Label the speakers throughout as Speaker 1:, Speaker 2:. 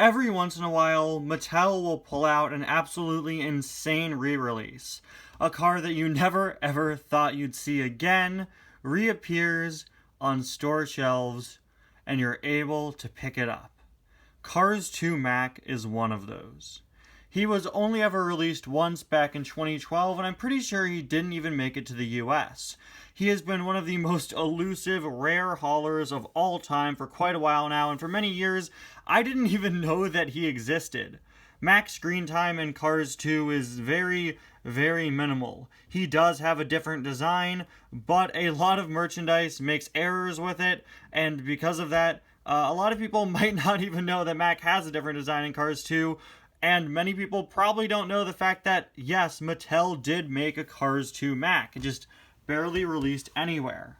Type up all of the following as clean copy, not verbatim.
Speaker 1: Every once in a while, Mattel will pull out an absolutely insane re-release. A car that you never ever thought you'd see again reappears on store shelves and you're able to pick it up. Cars 2 Mack is one of those. He was only ever released once back in 2012, and I'm pretty sure he didn't even make it to the US. He has been one of the most elusive, rare haulers of all time for quite a while now, and for many years, I didn't even know that he existed. Mack's screen time in Cars 2 is very, very minimal. He does have a different design, but a lot of merchandise makes errors with it, and because of that, a lot of people might not even know that Mack has a different design in Cars 2, and many people probably don't know the fact that, yes, Mattel did make a Cars 2 Mack. It just barely released anywhere.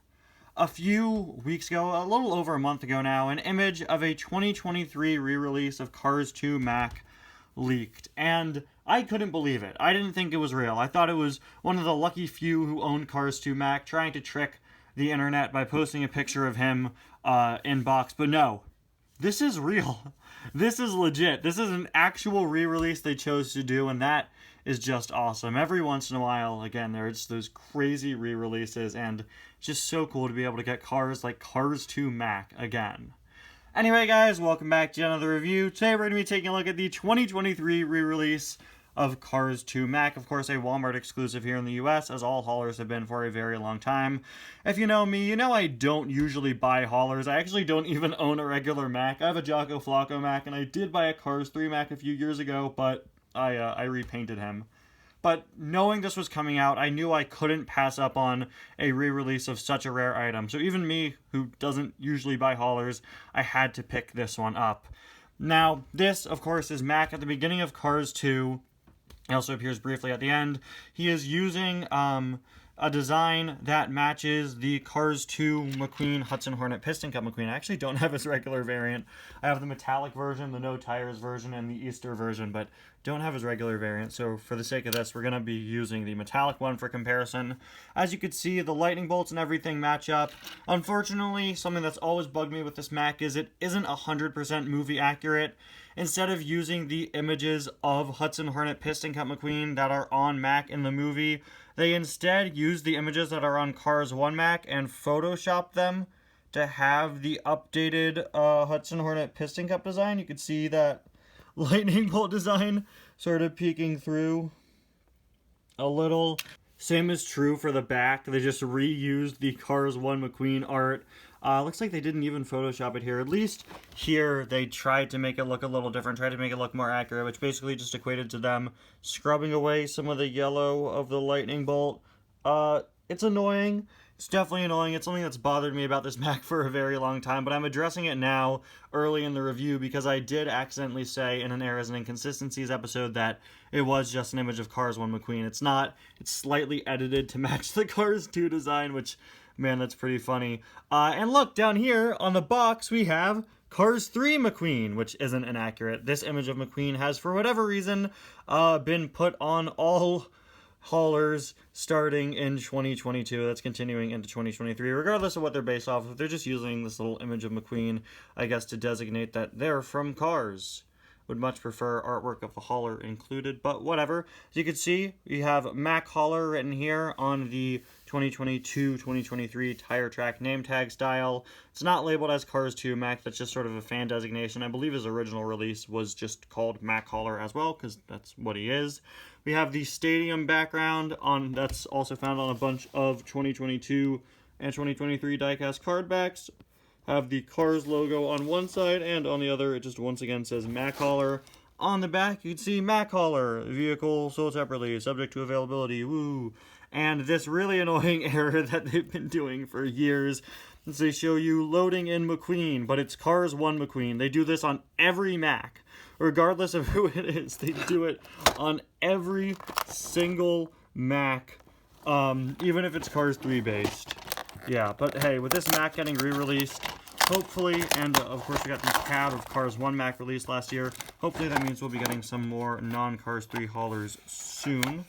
Speaker 1: A few weeks ago, a little over a month ago now, an image of a 2023 re-release of Cars 2 Mack leaked, and I couldn't believe it. I didn't think it was real. I thought it was one of the lucky few who owned Cars 2 Mack trying to trick the internet by posting a picture of him in box, but no. This is real. This is legit. This is an actual re-release they chose to do, and that is just awesome. Every once in a while, again, there's those crazy re-releases, and it's just so cool to be able to get cars like Cars 2 Mack again. Anyway, guys, welcome back to another review. Today we're going to be taking a look at the 2023 re-release of Cars 2 Mack, of course a Walmart exclusive here in the US, as all haulers have been for a very long time. If you know me, you know I don't usually buy haulers. I actually don't even own a regular Mack. I have a Jocko Flocko Mack, and I did buy a Cars 3 Mack a few years ago, but I repainted him. But knowing this was coming out, I knew I couldn't pass up on a re-release of such a rare item. So even me, who doesn't usually buy haulers, I had to pick this one up. Now, this, of course, is Mack at the beginning of Cars 2. He also appears briefly at the end. He is using a design that matches the Cars 2 McQueen Hudson Hornet Piston Cup McQueen. I actually don't have his regular variant. I have the metallic version, the no tires version, and the Easter version, but don't have his regular variant. So for the sake of this, we're going to be using the metallic one for comparison. As you can see, the lightning bolts and everything match up. Unfortunately, something that's always bugged me with this Mack is it isn't 100% movie accurate. Instead of using the images of Hudson Hornet Piston Cup McQueen that are on Mack in the movie, they instead use the images that are on Cars 1 Mack and Photoshop them to have the updated Hudson Hornet Piston Cup design. You can see that lightning bolt design sort of peeking through a little. Same is true for the back. They just reused the Cars 1 McQueen art. Looks like they didn't even Photoshop it here. At least here they tried to make it look a little different, tried to make it look more accurate, which basically just equated to them scrubbing away some of the yellow of the lightning bolt. It's annoying. It's definitely annoying. It's something that's bothered me about this Mack for a very long time, but I'm addressing it now early in the review because I did accidentally say in an Errors and Inconsistencies episode that it was just an image of Cars 1 McQueen. It's not. It's slightly edited to match the Cars 2 design, which, man, that's pretty funny. And look, down here on the box we have Cars 3 McQueen, which isn't inaccurate. This image of McQueen has, for whatever reason, been put on all haulers starting in 2022. That's continuing into 2023, regardless of what they're based off of. They're just using this little image of McQueen, I guess, to designate that they're from Cars. Would much prefer artwork of the hauler included, but whatever. As you can see, we have Mack Hauler written here on the 2022-2023 tire track name tag style. It's not labeled as Cars 2 Mack, that's just sort of a fan designation. I believe his original release was just called Mack Hauler as well, because that's what he is. We have the stadium background on that's also found on a bunch of 2022 and 2023 diecast card backs. Have the Cars logo on one side, and on the other, it just once again says Mack Hauler. On the back, you can see Mack Hauler, vehicle sold separately, subject to availability, woo. And this really annoying error that they've been doing for years is they show you loading in McQueen, but it's Cars 1 McQueen. They do this on every Mack. Regardless of who it is, they do it on every single Mack, even if it's Cars 3 based. Yeah, but hey, with this Mack getting re-released, hopefully, and of course we got the tab of Cars 1 Mack released last year, hopefully that means we'll be getting some more non-Cars 3 haulers soon.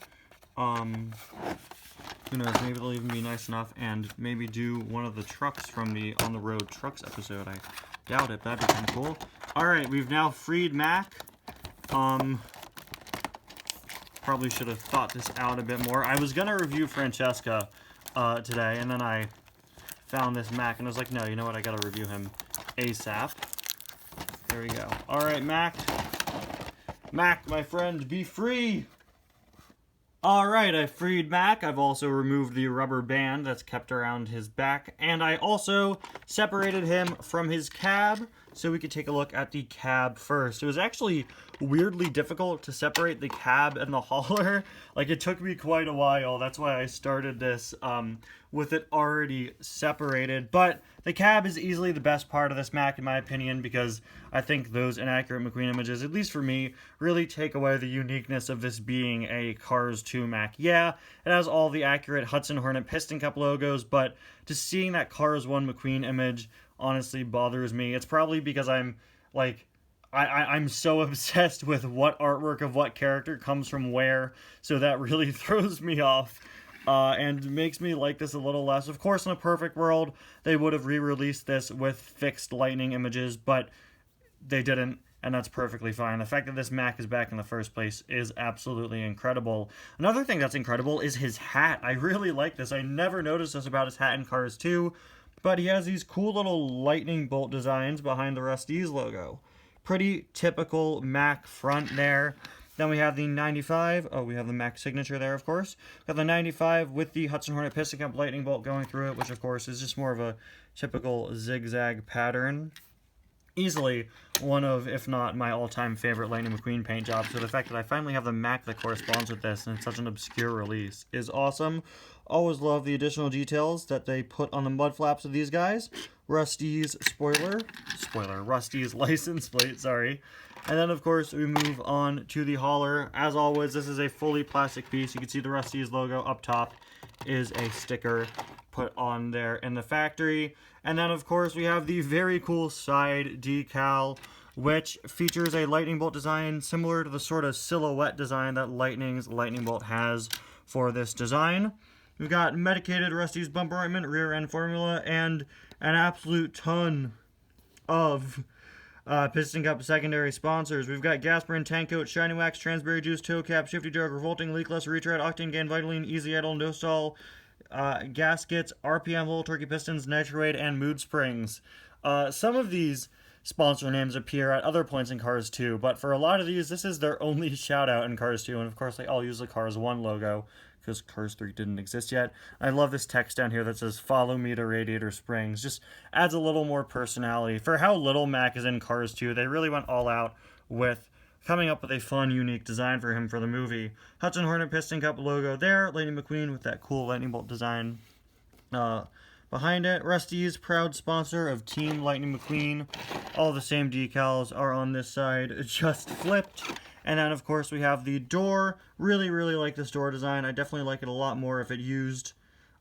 Speaker 1: Who knows, maybe they'll even be nice enough and maybe do one of the trucks from the On the Road Trucks episode. I doubt it, that'd be kind of cool. Alright, we've now freed Mack. Probably should have thought this out a bit more. I was going to review Francesca today, and then I found this Mack, and I was like, no, you know what, I got to review him ASAP. There we go. Alright, Mack. Mack, my friend, be free! Alright, I freed Mack. I've also removed the rubber band that's kept around his back, and I also separated him from his cab, so we could take a look at the cab first. It was actually weirdly difficult to separate the cab and the hauler. Like, it took me quite a while. That's why I started this with it already separated. But the cab is easily the best part of this Mack, in my opinion, because I think those inaccurate McQueen images, at least for me, really take away the uniqueness of this being a Cars 2 Mack. Yeah, it has all the accurate Hudson Hornet Piston Cup logos, but just seeing that Cars 1 McQueen image honestly bothers me. It's probably because I'm, like, I'm so obsessed with what artwork of what character comes from where, so that really throws me off. And makes me like this a little less. Of course, in a perfect world, they would have re-released this with fixed lightning images, but they didn't, and that's perfectly fine. The fact that this Mack is back in the first place is absolutely incredible. Another thing that's incredible is his hat. I really like this. I never noticed this about his hat in Cars 2, but he has these cool little lightning bolt designs behind the Rusty's logo. Pretty typical Mack front there. Then we have the 95. Oh, we have the Mack signature there, of course. We have the 95 with the Hudson Hornet Piston Cup lightning bolt going through it, which, of course, is just more of a typical zigzag pattern. Easily one of, if not my all-time favorite Lightning McQueen paint job. So the fact that I finally have the Mack that corresponds with this, and it's such an obscure release, is awesome. Always love the additional details that they put on the mud flaps of these guys. Rusty's Rusty's license plate, sorry. And then, of course, we move on to the hauler. As always, this is a fully plastic piece. You can see the Rusty's logo up top is a sticker put on there in the factory. And then, of course, we have the very cool side decal, which features a lightning bolt design similar to the sort of silhouette design that Lightning's lightning bolt has for this design. We've got medicated Rusty's bumper ointment, rear end formula, and an absolute ton of Piston Cup secondary sponsors. We've got Gasprin, Tank Coat, Shiny Wax, Transberry Juice, Toe Cap, Shifty Jug, Revolting, Leakless, Retread, Octane Gain, Vitaline, Easy Idle, No Stall, gaskets, RPM, Little Turkey Pistons, Nitroade, and Mood Springs. Some of these sponsor names appear at other points in Cars 2, but for a lot of these, this is their only shout out in Cars 2, and of course they all use the Cars 1 logo, because Cars 3 didn't exist yet. I love this text down here that says, "Follow me to Radiator Springs." Just adds a little more personality. For how little Mack is in Cars 2, they really went all out with coming up with a fun, unique design for him for the movie. Hudson Hornet Piston Cup logo there, Lightning McQueen with that cool lightning bolt design behind it. Rusty's proud sponsor of Team Lightning McQueen. All the same decals are on this side, just flipped. And then, of course, we have the door. Really, really like this door design. I definitely like it a lot more if it used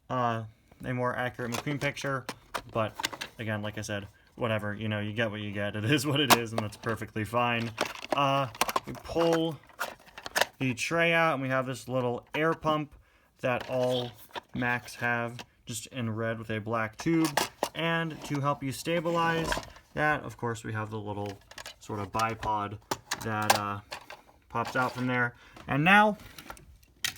Speaker 1: a more accurate McQueen picture. But, again, like I said, whatever. You know, you get what you get. It is what it is, and that's perfectly fine. We pull the tray out, and we have this little air pump that all Macks have, just in red with a black tube. And to help you stabilize that, of course, we have the little sort of bipod that pops out from there. And now,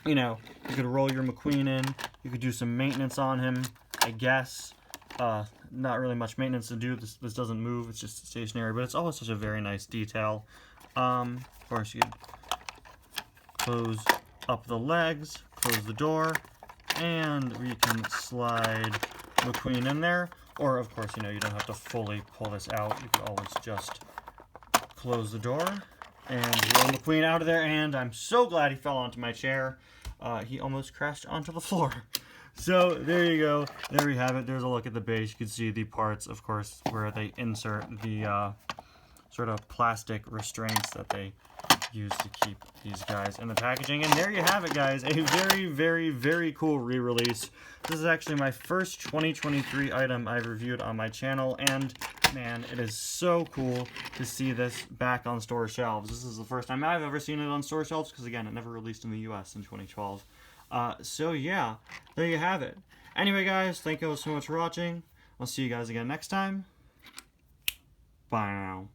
Speaker 1: you know, you could roll your McQueen in. You could do some maintenance on him, I guess. Not really much maintenance to do. This doesn't move. It's just stationary, but it's always such a very nice detail. Of course, you could close up the legs, close the door, and we can slide McQueen in there. Or, of course, you know, you don't have to fully pull this out. You could always just close the door and roll McQueen out of there, and I'm so glad he fell onto my chair. He almost crashed onto the floor. So, there you go. There we have it. There's a look at the base. You can see the parts, of course, where they insert the sort of plastic restraints that they use to keep these guys in the packaging. And there you have it, guys. A very, very, very cool re-release. This is actually my first 2023 item I've reviewed on my channel, and man, it is so cool to see this back on store shelves. This is the first time I've ever seen it on store shelves, because again, it never released in the US in 2012. So yeah, there you have it. Anyway, guys, thank you all so much for watching. I'll see you guys again next time. Bye now.